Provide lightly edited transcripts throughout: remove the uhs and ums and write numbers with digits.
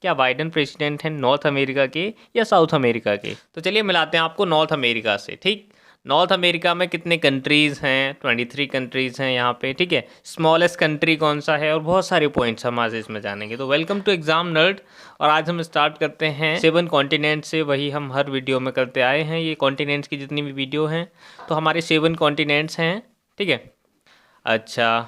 क्या Biden president हैं north America के या साउथ अमेरिका के? तो चलिए मिलाते हैं आपको नॉर्थ अमेरिका से। ठीक, नॉर्थ अमेरिका में कितने कंट्रीज़ हैं? 23 कंट्रीज़ हैं यहाँ पे। ठीक है, स्मॉलेस्ट कंट्री कौन सा है, और बहुत सारे पॉइंट्स हम आज इसमें जानेंगे। तो वेलकम टू एग्जाम नर्ड। और आज हम स्टार्ट करते हैं 7 कॉन्टिनेंट से। वही हम हर वीडियो में करते आए हैं, ये कॉन्टिनेंट्स की जितनी भी वीडियो हैं। तो हमारे 7 कॉन्टिनेंट्स हैं। ठीक है, अच्छा,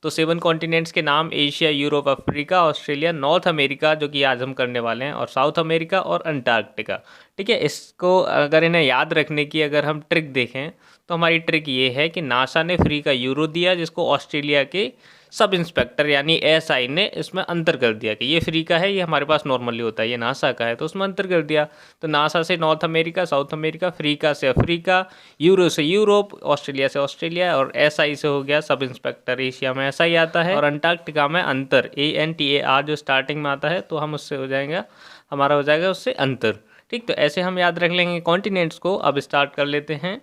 तो 7 कॉन्टिनेंट्स के नाम Asia, Europe, Africa, Australia, north America जो कि आज हम करने वाले हैं, और साउथ अमेरिका और अंटार्कटिका। ठीक है, इसको अगर इन्हें याद रखने की अगर हम ट्रिक देखें तो हमारी ट्रिक ये है कि नासा ने फ्री का यूरो दिया, जिसको ऑस्ट्रेलिया के सब इंस्पेक्टर यानी एसआई ने इसमें अंतर कर दिया कि ये फ्री का है, ये हमारे पास नॉर्मली होता है, ये नासा का है, तो उसमें अंतर कर दिया। तो नासा से north America, south America, Africa से अफ्रीका, यूरो से यूरोप, ऑस्ट्रेलिया से ऑस्ट्रेलिया, और एसआई से हो गया सब इंस्पेक्टर, एशिया में एसआई आता है, और अंटार्कटिका में अंतर, ANTAR जो स्टार्टिंग में आता है, तो हम उससे हो जाएगा, हमारा हो जाएगा उससे अंतर। ठीक, तो ऐसे हम याद रख लेंगे कॉन्टिनेंट्स को। अब स्टार्ट कर लेते हैं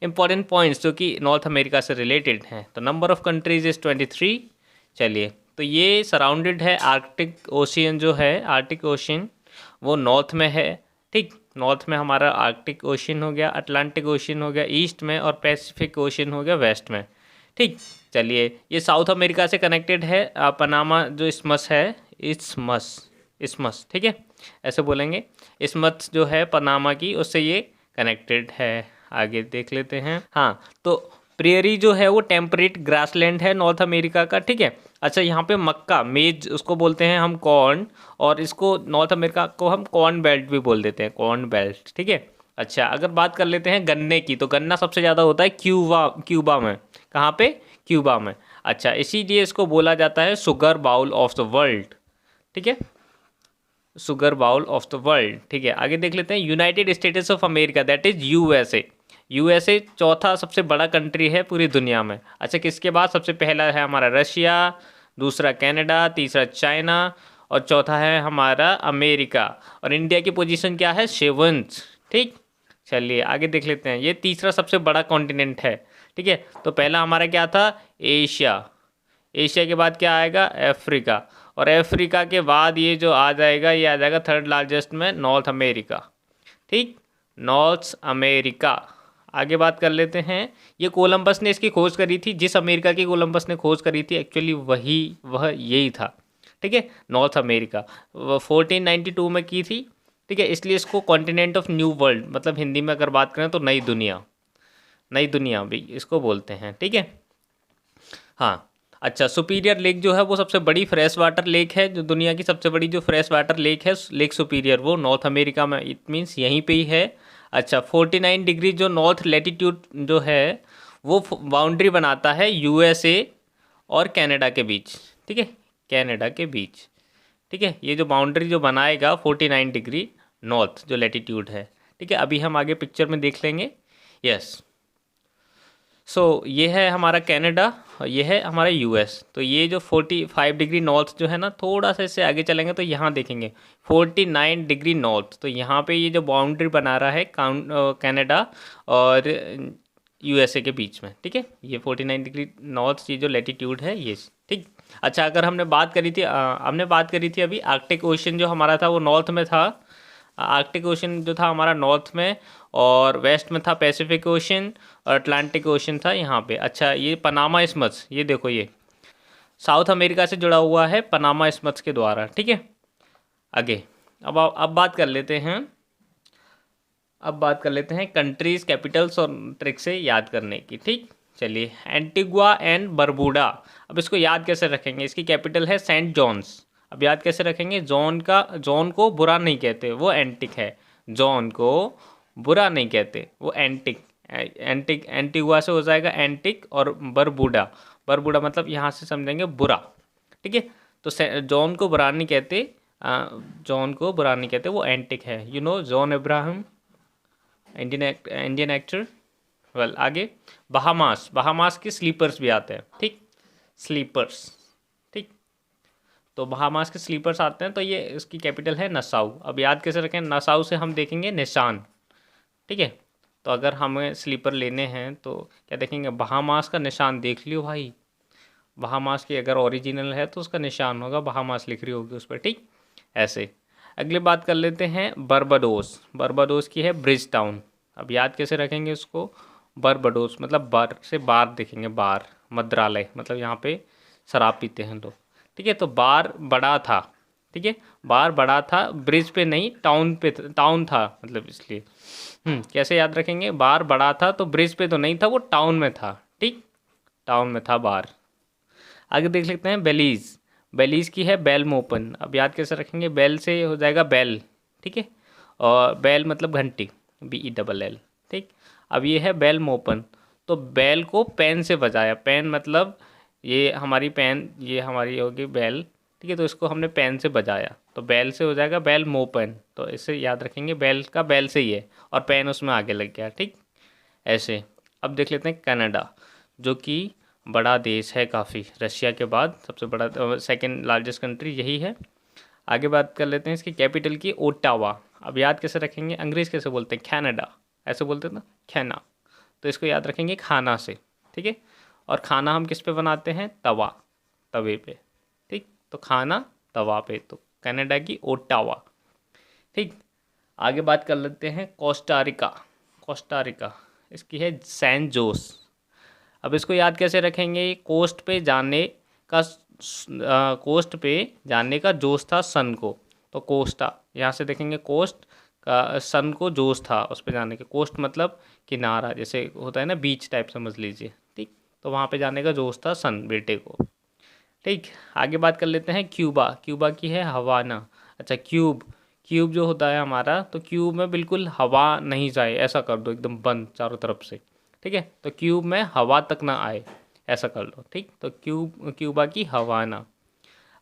इंपॉर्टेंट पॉइंट्स जो कि नॉर्थ अमेरिका से रिलेटेड हैं। तो नंबर ऑफ़ कंट्रीज इज़ 23। चलिए, तो ये सराउंडेड है आर्कटिक ओशियन जो है, आर्कटिक ओशियन वो नॉर्थ में है। ठीक, नॉर्थ में हमारा आर्कटिक ओशियन हो गया, अटलांटिक ओशियन हो गया ईस्ट में, और पैसिफिक ओशियन हो गया वेस्ट में। ठीक, चलिए, ये साउथ अमेरिका से कनेक्टेड है। पनामा जो इस्मस है, इस्मस, ठीक है, ऐसे बोलेंगे। इस्मस जो है पनामा की, उससे ये कनेक्टेड है। आगे देख लेते हैं। हाँ, तो प्रेयरी जो है वो टेम्परेट ग्रासलैंड है नॉर्थ अमेरिका का। ठीक है, अच्छा, यहाँ पे मक्का, मेज उसको बोलते हैं हम कॉर्न, और इसको नॉर्थ अमेरिका को हम कॉर्न बेल्ट भी बोल देते हैं, कॉर्न बेल्ट। ठीक है, अच्छा, अगर बात कर लेते हैं गन्ने की, तो गन्ना सबसे ज़्यादा होता है क्यूबा में। कहाँ पे? क्यूबा में। अच्छा, इसीलिए इसको बोला जाता है sugar bowl of the world. ठीक है, sugar bowl of the world. ठीक है, आगे देख लेते हैं United States of America, that is USA चौथा सबसे बड़ा कंट्री है पूरी दुनिया में। अच्छा, किसके बाद? सबसे पहला है हमारा रशिया, दूसरा कनाडा, तीसरा चाइना, और चौथा है हमारा अमेरिका। और इंडिया की पोजीशन क्या है? 7th। ठीक, चलिए आगे देख लेते हैं। ये तीसरा सबसे बड़ा कॉन्टिनेंट है। ठीक है, तो पहला हमारा क्या था? एशिया। एशिया के बाद क्या आएगा? अफ्रीका। और अफ्रीका के बाद ये जो आ जाएगा, ये आ जाएगा थर्ड लार्जेस्ट में, नॉर्थ अमेरिका। ठीक, नॉर्थ अमेरिका। आगे बात कर लेते हैं। ये कोलंबस ने इसकी खोज करी थी, जिस अमेरिका की कोलंबस ने खोज करी थी एक्चुअली वह यही था। ठीक है, नॉर्थ अमेरिका 1492 में की थी। ठीक है, इसलिए इसको कॉन्टिनेंट ऑफ न्यू वर्ल्ड, मतलब हिंदी में अगर बात करें तो नई दुनिया भी इसको बोलते हैं। ठीक है, हाँ, अच्छा, सुपीरियर लेक जो है वो सबसे बड़ी फ्रेश वाटर लेक है, जो दुनिया की सबसे बड़ी जो फ्रेश वाटर लेक है, लेक सुपीरियर, वो नॉर्थ अमेरिका में, इट मीन्स यहीं पे ही है। अच्छा, 49 डिग्री जो नॉर्थ लेटीट्यूड जो है वो बाउंड्री बनाता है यूएसए और कनाडा के बीच। ठीक है, कनाडा के बीच। ठीक है, ये जो बाउंड्री जो बनाएगा 49 डिग्री नॉर्थ जो लेटीट्यूड है। ठीक है, अभी हम आगे पिक्चर में देख लेंगे। यस, ये है हमारा कनाडा, और ये है हमारा यूएस। तो ये जो 45 डिग्री नॉर्थ जो है ना, थोड़ा सा इससे आगे चलेंगे तो यहाँ देखेंगे 49 डिग्री नॉर्थ। तो यहाँ पे ये जो बाउंड्री बना रहा है कनाडा और यूएसए के बीच में। ठीक है, ये 49 डिग्री नॉर्थ ये जो लेटीट्यूड है ये। ठीक, अच्छा, अगर हमने बात करी थी अभी आर्कटिक ओशन जो हमारा था वो नॉर्थ में था। आर्कटिक ओशन जो था हमारा नॉर्थ में, और वेस्ट में था पैसिफिक ओशन, और अटलांटिक ओशन था यहाँ पे। अच्छा, ये पनामा इस्मथ्स, ये देखो, ये साउथ अमेरिका से जुड़ा हुआ है पनामा इस्मथ्स के द्वारा। ठीक है, आगे अब बात कर लेते हैं कंट्रीज़, कैपिटल्स और ट्रिक से याद करने की। ठीक, चलिए, एंटीगुआ एंड बरबूडा। अब इसको याद कैसे रखेंगे? इसकी कैपिटल है सेंट जॉन्स। अब याद कैसे रखेंगे? जॉन को बुरा नहीं कहते, वो एंटिक है। जॉन को बुरा नहीं कहते, वो एंटीगुआ से हो जाएगा एंटिक, और बरबूडा मतलब यहाँ से समझेंगे बुरा। ठीक है, तो जॉन को बुरा नहीं कहते, वो एंटिक है। John Abraham, Indian actor. Well, आगे बहामास के स्लीपर्स भी आते हैं। ठीक, स्लीपर्स। ठीक, तो बहामास के स्लीपर्स आते हैं, तो ये इसकी कैपिटल है नसाउ। अब याद कैसे रखें? नसाउ से हम देखेंगे निशान। ठीक है, तो अगर हमें स्लीपर लेने हैं तो क्या देखेंगे? बहामास का निशान देख लियो भाई। बहामास की अगर ओरिजिनल है तो उसका निशान होगा, बहामास लिख रही होगी उस पर। ठीक, ऐसे। अगली बात कर लेते हैं बरबाडोस। बरबाडोस की है ब्रिज टाउन। अब याद कैसे रखेंगे उसको? बरबाडोस मतलब बार से बार देखेंगे, बार मद्रालय मतलब यहाँ पे शराब पीते हैं लोग। ठीक है, तो बार बड़ा था। ठीक है, बार बड़ा था, ब्रिज पे नहीं टाउन पे, टाउन था मतलब इसलिए। कैसे याद रखेंगे? बार बड़ा था तो ब्रिज पे तो नहीं था, वो टाउन में था। ठीक, टाउन में था बार। आगे देख लेते हैं बेलीज। बेलीज की है बेलमोपन। अब याद कैसे रखेंगे? बेल से हो जाएगा बेल। ठीक है, और बेल मतलब घंटी, BELL। ठीक, अब ये है बेलमोपन। तो बेल को पेन से बजाया। पेन मतलब ये हमारी पेन, ये हमारी होगी बेल। ठीक है, तो इसको हमने पेन से बजाया तो बेल से हो जाएगा बेलमोपन। तो इसे याद रखेंगे, बेल का बेल से ही है और पेन उसमें आगे लग गया। ठीक, ऐसे। अब देख लेते हैं कनाडा, जो कि बड़ा देश है काफ़ी, रशिया के बाद सबसे बड़ा, सेकंड लार्जेस्ट कंट्री यही है। आगे बात कर लेते हैं इसकी कैपिटल की, ओटावा। अब याद कैसे रखेंगे? अंग्रेज कैसे बोलते हैं? कैनेडा, ऐसे बोलते हैं ना, खैना। तो इसको याद रखेंगे खाना से। ठीक है, और खाना हम किस पे बनाते हैं? तवा, तवे पे। ठीक, तो खाना तवा पे, तो कनाडा की ओटावा। ठीक, आगे बात कर लेते हैं कोस्टारिका। कोस्टारिका, इसकी है सैन जोस। अब इसको याद कैसे रखेंगे? कोस्ट पे जाने का कोस्ट पे जाने का जोश था सन को, तो कोस्टा, यहाँ से देखेंगे कोस्ट का, सन को जोश था उस पे जाने का। कोस्ट मतलब किनारा, जैसे होता है ना बीच टाइप, समझ लीजिए। ठीक, तो वहाँ पे जाने का जोश था सन बेटे को। ठीक, आगे बात कर लेते हैं क्यूबा। क्यूबा की है हवाना। अच्छा, क्यूब, क्यूब जो होता है हमारा, तो क्यूब में बिल्कुल हवा नहीं जाए ऐसा कर दो, एकदम बंद चारों तरफ से। ठीक है, तो क्यूब में हवा तक ना आए ऐसा कर लो। ठीक, तो क्यूबा की हवाना।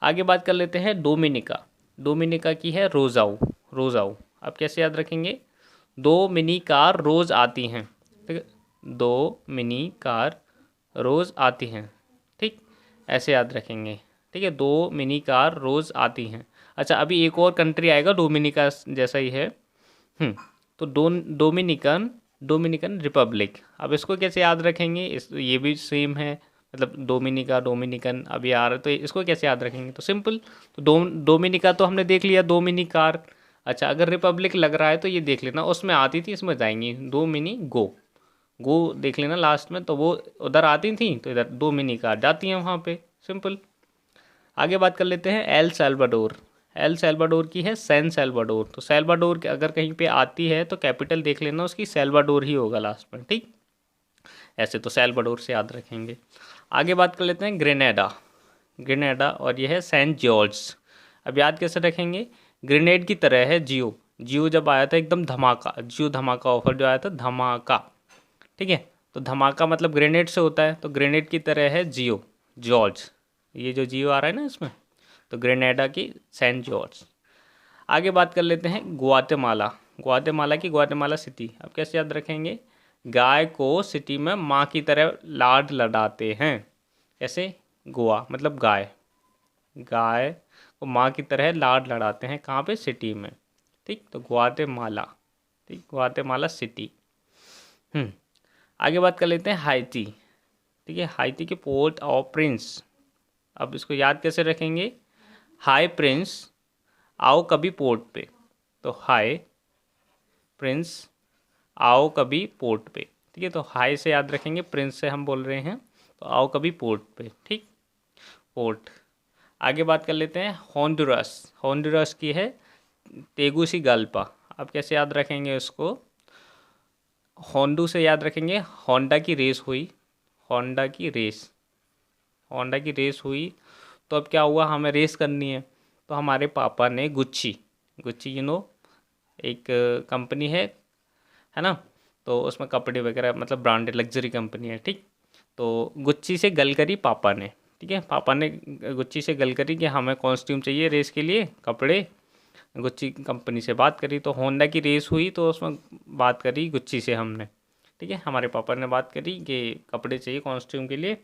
आगे बात कर लेते हैं डोमिनिका। डोमिनिका की है रोजाऊ। रोजाऊ, अब कैसे याद रखेंगे? 2 मिनी कार रोज़ आती हैं। ठीक है, 2 मिनी कार रोज़ आती हैं। ठीक, ऐसे याद रखेंगे। ठीक है, 2 मिनी कार रोज़ आती हैं। अच्छा, अभी एक और कंट्री आएगा डोमिनिका जैसा ही है। तो डोमिनिकन, डोमिनिकन रिपब्लिक। अब इसको कैसे याद रखेंगे? इस ये भी सेम है, मतलब डोमिनिका, डोमिनिकन अभी आ रहा है, तो इसको कैसे याद रखेंगे? तो सिंपल, तो डोमिनिका तो हमने देख लिया, 2 मिनी कार। अच्छा, अगर रिपब्लिक लग रहा है तो ये देख लेना, उसमें आती थी, इसमें जाएंगी 2 मिनी गो। गो देख लेना लास्ट में, तो वो उधर आती थी तो इधर 2 मिनी कार जाती हैं वहाँ पे। सिंपल। आगे बात कर लेते हैं एल सैल्वाडोर। एल सैल्वाडोर की है सैन सैल्वाडोर। तो सैल्वाडोर अगर कहीं पे आती है तो कैपिटल देख लेना उसकी सैल्वाडोर ही होगा लास्ट में। ठीक, ऐसे तो सैल्वाडोर से याद रखेंगे। आगे बात कर लेते हैं ग्रेनेडा। ग्रेनेडा, और यह है सेंट जॉर्ज। अब याद कैसे रखेंगे? ग्रेनेड की तरह है जियो। जियो जब आया था एकदम धमाका, जियो धमाका ऑफर जो आया था, धमाका। ठीक है, तो धमाका मतलब ग्रेनेड से होता है, तो ग्रेनेड की तरह है जियो, जॉर्ज। ये जो जियो आ रहा है ना इसमें, तो ग्रेनेडा की सेंट जॉर्ज। आगे बात कर लेते हैं ग्वाटेमाला। ग्वाटेमाला की ग्वाटेमाला सिटी। अब कैसे याद रखेंगे? गाय को सिटी में माँ की तरह लाड लडाते हैं। कैसे? गोवा मतलब गाय, गाय को माँ की तरह लाड लड़ाते हैं, कहाँ पे? सिटी में। ठीक, तो ग्वाटेमाला। ठीक, ग्वाटेमाला सिटी। आगे बात कर लेते हैं हाइती। ठीक है, हाइती के पोर्ट ऑफ प्रिंस। अब इसको याद कैसे रखेंगे? हाय प्रिंस आओ कभी पोर्ट पे, तो हाय प्रिंस आओ कभी पोर्ट पे। ठीक है, तो हाय से याद रखेंगे, प्रिंस से हम बोल रहे हैं, तो आओ कभी पोर्ट पे। ठीक, पोर्ट। आगे बात कर लेते हैं होंडुरस। होंडुरस की है तेगुसिगाल्पा। अब कैसे याद रखेंगे उसको? होंडू से याद रखेंगे, होंडा की रेस हुई, होंडा की रेस, होंडा की रेस हुई। तो अब क्या हुआ, हमें रेस करनी है, तो हमारे पापा ने गुच्ची, गुच्ची एक कंपनी है ना, तो उसमें कपड़े वगैरह मतलब ब्रांडेड लग्जरी कंपनी है। ठीक, तो गुच्ची से गल करी पापा ने। ठीक है, पापा ने गुच्ची से गल करी कि हमें कॉस्ट्यूम चाहिए रेस के लिए, कपड़े। गुच्ची कंपनी से बात करी, तो होंडा की रेस हुई तो उसमें बात करी गुच्ची से हमने। ठीक है, हमारे पापा ने बात करी कि कपड़े चाहिए कॉस्ट्यूम के लिए,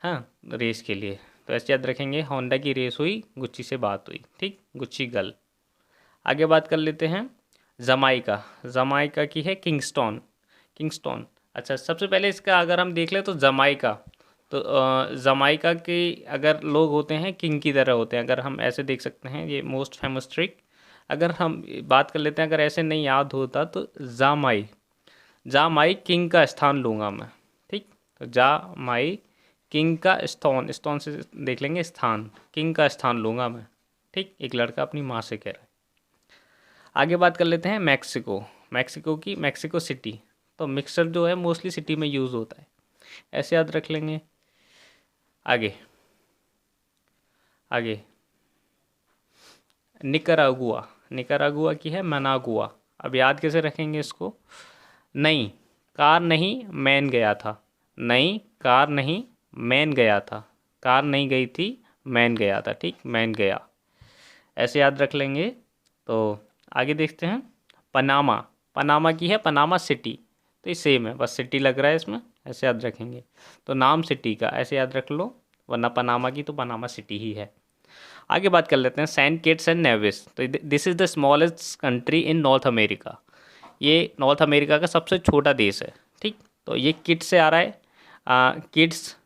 हाँ, रेस के लिए। तो ऐसे याद रखेंगे, होंडा की रेस हुई, गुच्ची से बात हुई। ठीक, गुच्ची गल। आगे बात कर लेते हैं जमाइका। जमाइका की है किंगस्टन। किंगस्टन। अच्छा, सबसे पहले इसका अगर हम देख लें तो जमाइका, तो जमाइका के अगर लोग होते हैं किंग की तरह होते हैं, अगर हम ऐसे देख सकते हैं, ये मोस्ट फेमस ट्रिक। अगर हम बात कर लेते हैं, अगर ऐसे नहीं याद होता तो जामाई किंग का स्थान लूँगा मैं, ठीक। तो जामाई किंग का स्टोन से देख लेंगे स्थान, किंग का स्थान लूँगा मैं, ठीक। एक लड़का अपनी माँ से कह रहा है। आगे बात कर लेते हैं मैक्सिको सिटी। तो मिक्सर जो है मोस्टली सिटी में यूज़ होता है, ऐसे याद रख लेंगे। आगे निकरागुआ की है मनागुआ। अब याद कैसे रखेंगे इसको? नहीं कार नहीं मैन गया था, नहीं कार नहीं मैन गया था, कार नहीं गई थी मैन गया था, ठीक। मैन गया, ऐसे याद रख लेंगे। तो आगे देखते हैं पनामा की है पनामा सिटी। तो ये सेम है, बस सिटी लग रहा है इसमें, ऐसे याद रखेंगे। तो नाम सिटी का ऐसे याद रख लो, वरना पनामा की तो पनामा सिटी ही है। आगे बात कर लेते हैं सेंट किट्स एंड नेविस। तो this is the smallest country in North America. ये नॉर्थ अमेरिका का सबसे छोटा देश है, ठीक। तो ये किड्स से आ रहा है, किड्स,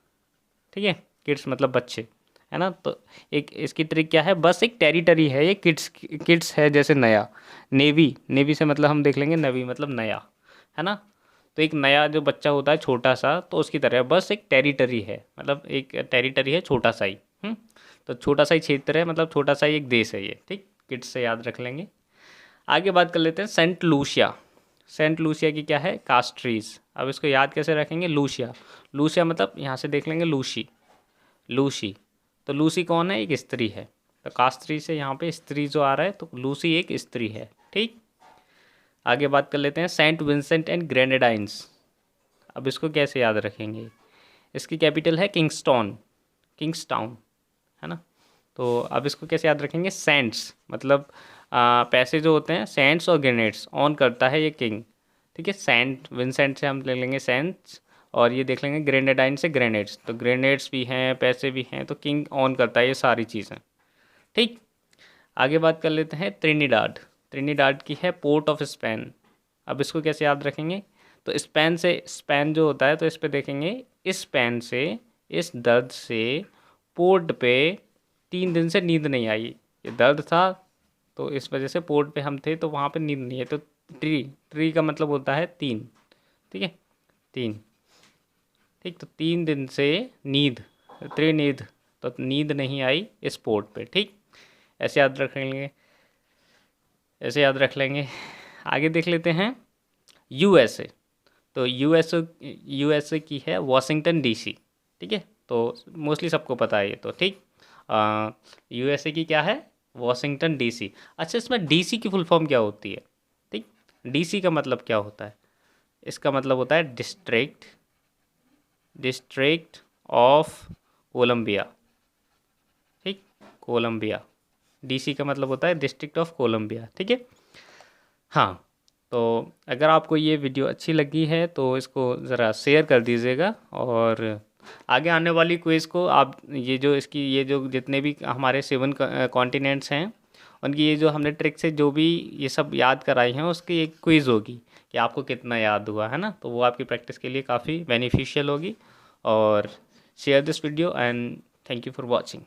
ठीक है। किड्स मतलब बच्चे, है ना। तो एक इसकी ट्रिक क्या है, बस एक टेरिटरी है ये, किड्स है जैसे नया। नेवी से मतलब हम देख लेंगे, नेवी मतलब नया, है ना। तो एक नया जो बच्चा होता है छोटा सा, तो उसकी तरह बस एक टेरिटरी है, मतलब एक टेरिटरी है छोटा सा ही। तो छोटा सा ही क्षेत्र है, मतलब छोटा सा ही एक देश है ये, ठीक। किड्स से याद रख लेंगे। आगे बात कर लेते हैं सेंट लूसिया की क्या है, कास्ट्रीज। अब इसको याद कैसे रखेंगे, लूसिया मतलब यहाँ से देख लेंगे लूसी। तो लूसी कौन है, एक स्त्री है। तो कास्ट्री से यहाँ पे स्त्री जो आ रहा है, तो लूसी एक स्त्री है, ठीक। आगे बात कर लेते हैं सेंट विंसेंट एंड ग्रेनेडाइंस। अब इसको कैसे याद रखेंगे, इसकी कैपिटल है किंग्सटाउन, है ना। तो अब इसको कैसे याद रखेंगे, सेंट्स मतलब पैसे जो होते हैं, सेंट्स और ग्रेनेड्स ऑन करता है ये किंग, ठीक है। सेंट विंसेंट से हम ले लेंगे सेंट्स, और ये देख लेंगे ग्रेनेडाइन से ग्रेनेड्स। तो ग्रेनेड्स भी हैं, पैसे भी हैं, तो किंग ऑन करता है ये सारी चीज़ें, ठीक। आगे बात कर लेते हैं ट्रिनिडाड की है पोर्ट ऑफ स्पेन। अब इसको कैसे याद रखेंगे, तो स्पेन जो होता है, तो इस पर देखेंगे, स्पेन से, इस दर्द से पोर्ट पे 3 दिन से नींद नहीं आई। ये दर्द था, तो इस वजह से पोर्ट पे हम थे, तो वहाँ पे नींद नहीं है। तो ट्री का मतलब होता है 3, ठीक है, 3, ठीक। तो 3 दिन से नींद, त्रिनीद, तो नींद नहीं आई इस पोर्ट पे, ठीक। ऐसे याद रख लेंगे। आगे देख लेते हैं यूएसए। तो यूएसए की है वाशिंगटन डीसी, ठीक है। तो मोस्टली सबको पता है ये तो, ठीक। यूएसए की क्या है, वाशिंगटन डीसी। अच्छा, इसमें डीसी की फुल फॉर्म क्या होती है, ठीक। डीसी का मतलब क्या होता है, इसका मतलब होता है डिस्ट्रिक्ट ऑफ कोलंबिया, ठीक। कोलंबिया, डीसी का मतलब होता है डिस्ट्रिक्ट ऑफ कोलंबिया, ठीक है। हाँ, तो अगर आपको ये वीडियो अच्छी लगी है तो इसको ज़रा शेयर कर दीजिएगा, और आगे आने वाली क्विज़ को आप ये जो जितने भी हमारे 7 कॉन्टिनेंट्स हैं, उनकी ये जो हमने ट्रिक से जो भी ये सब याद कराई हैं, उसकी एक क्विज़ होगी कि आपको कितना याद हुआ, है ना। तो वो आपकी प्रैक्टिस के लिए काफ़ी बेनिफिशियल होगी। और share this video and thank you for watching.